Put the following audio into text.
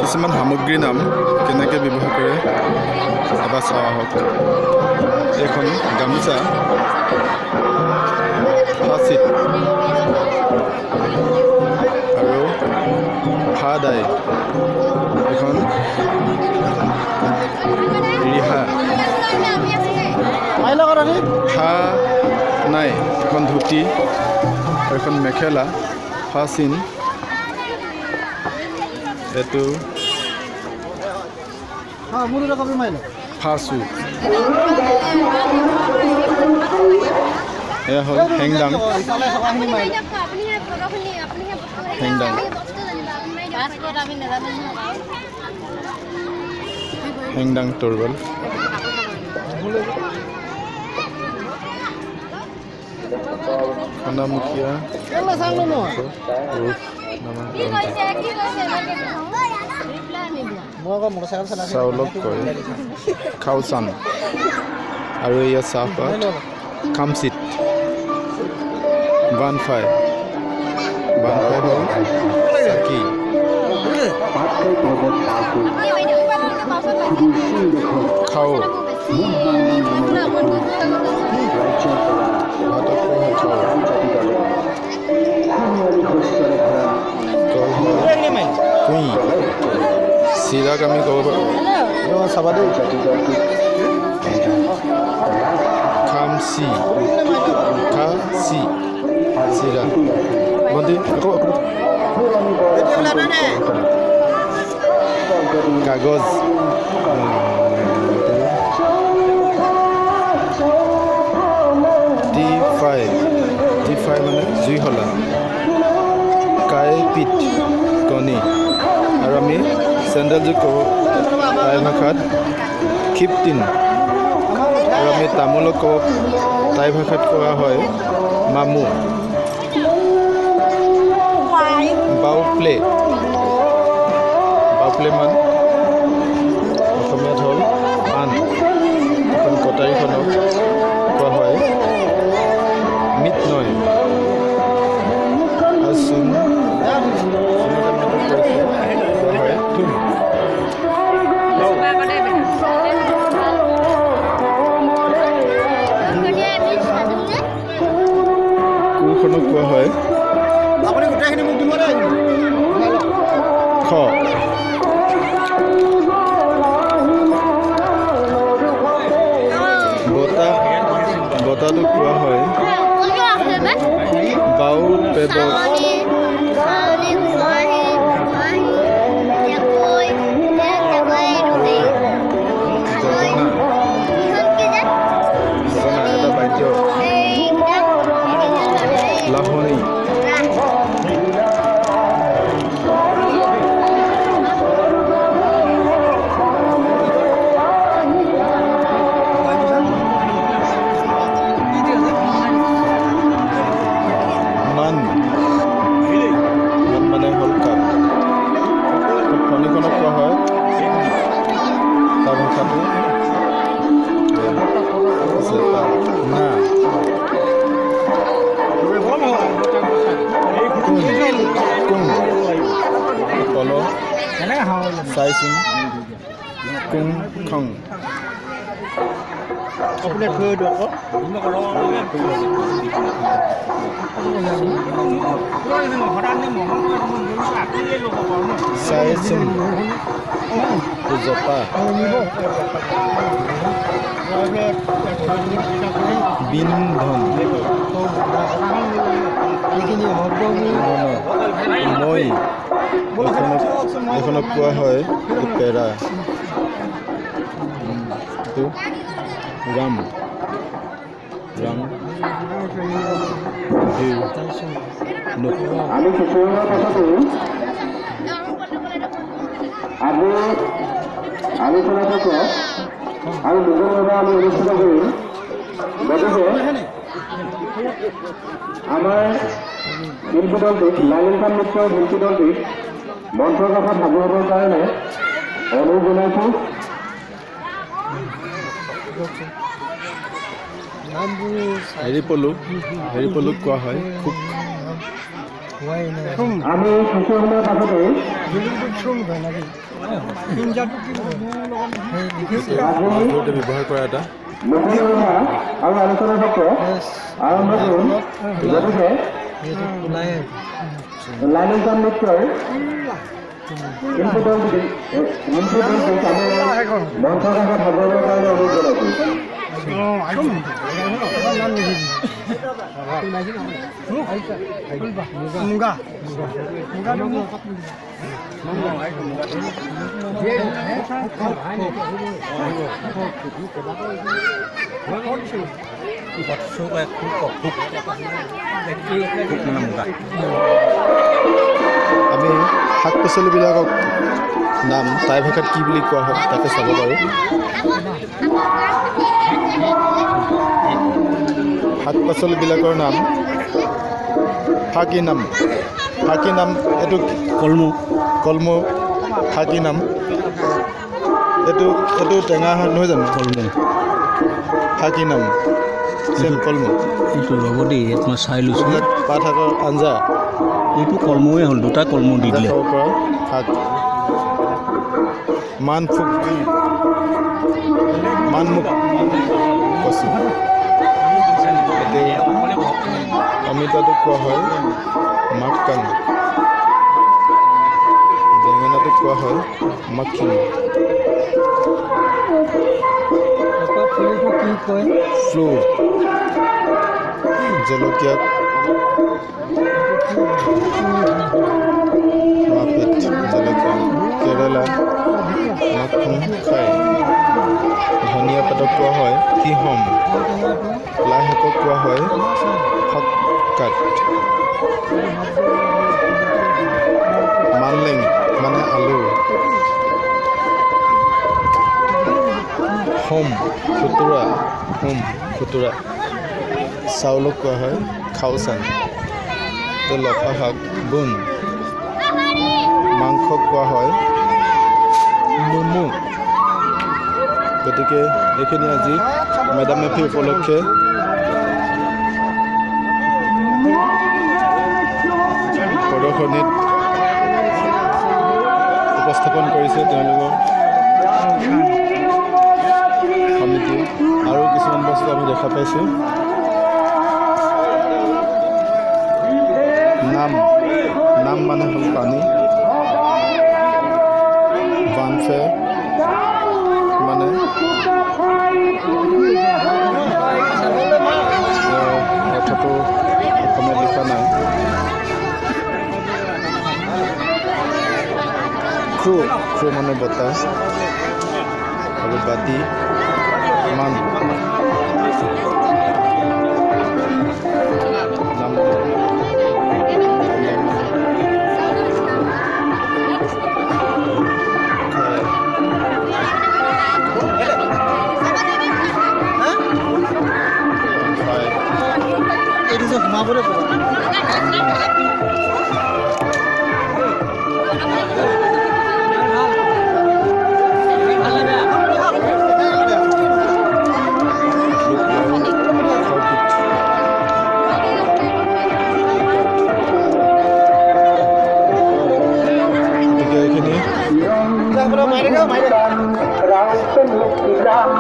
কিছুমান সামগ্ৰীৰ নাম কেনেকৈ ব্যৱহাৰ কৰে এবাৰ চাওঁ আহক। এইখন গামোচা, ফাচিত আৰু ফাদাই, এখন ৰিহা, ফা নাই এখন ধুতি আৰু এখন মেখেলা, ফাচিন, এইটো ফাচু, এয়া হ'ল হেংদাং। হেংদাং হেংদাং তৰোৱাল, খনামুখীয়া চাউলক কয় খাওচান, আৰু এয়া চাহপাত খামচিত, বানফাই হ'ল চাকি, খাও কুঁই, চিৰাক আমি ক'ব পাৰোঁ খামচি, খাচি, চিৰা, ভণ্টি কাগজ, টি5 মানে জুইশলা, কাইপিট কণী, আৰু আমি চেণ্ডেলযোৰ ক'ব টাই ভাষাত খিপটিন, আৰু আমি তামোলক ক'ব টাই ভাষাত কোৱা হয় মামু, বাউপ্লে মান অসমীয়াত হ'ল আন, এখন কটাৰীখনক কোৱা হয় মিট নয়, আৰু চূণ কোৱা হয় থুম। কোৰখনক কোৱা হয় খ। বতাটোক কোৱা হয় বাউ পেবক, এটা বাদ্য, লাহনী, মানে হ'ল কাপ। খনিখনক কোৱা হয় তাৰ ভাষাটো না, কুং পল চাইচোন কুং খং, চাইচোন জপা, বিন্ধন, মই এইখনক কোৱা হয় পেৰা, ৰাম, আমি কিছুমানৰ কথাটো আজি আলোচনা চক্ৰ আৰু দুজনভাৱে আমি অনুষ্ঠিত কৰিম। গতিকে আমাৰ শিল্পী দলটিক, লালিনখান মিত্ৰৰ শিল্পী দলটিক মঞ্চৰ কাষত হাজুৰিবৰ কাৰণে অনুৰোধ জনাইছোঁ। হেৰি পলুক কোৱা হয় খুব আমি কিছু সময়ৰ পাছতে মাজতে ব্যৱহাৰ কৰা এটা মুখ্য আৰু আলোচনা চক্ৰ আৰম্ভ কৰিম। গতিকে লাইন নৃত্যৰ শিল্পী মঞ্চৰ কাষত সজাবৰ কাৰণে অনুৰোধ জনাইছোঁ। আমি শাক পাচলিবিলাকক নাম টাই ভাষাত কি বুলি কোৱা হয় তাকে চাব পাৰোঁ। শাক পাচলিবিলাকৰ নাম ফাকি নাম এইটো কলমৌ ফাকি নাম এইটো টেঙা শাক নহয় জানো? কলমৌ ফাকি নাম কলমৌ এইটো ৰ'ব দেই মই চাই লৈছোঁ। পাত শাকৰ আঞ্জা এইটো কলমৌৱে হ'ল, দুটা কলমৌ দি দিলে। খাব পৰা শাক মানমুখ কচু অমিতাটোক কোৱা হয় মাক্কান, বেঙেনাটোক কোৱা হয় মাখিনি, ফ্লু, জলকীয়াক মাপিত, জলকীয়া কেৰেলা মাখন খায়, ধনিয়া পাতক কোৱা হয় কিহম, লাই শাকক কোৱা হয় ফক্কাত, মানলেং মানে আলু, হোম খুতুৰা, চাউলক কোৱা হয় খাওচান, লফা শাক বুন, মাংসক কোৱা হয় মুমু। গতিকে এইখিনি আজি মেডাম মেফি উপলক্ষে প্ৰদৰ্শনীত উপস্থাপন কৰিছে তেওঁলোকৰ সমিতি। আৰু কিছুমান বস্তু আমি দেখা পাইছোঁ। নাম মানে হ'ল পানী, বানফে মানে কথাটো অসমীয়াত লিখা নাই। ক্ৰু মানে বতাহ, আৰু বাতি মান ৰাম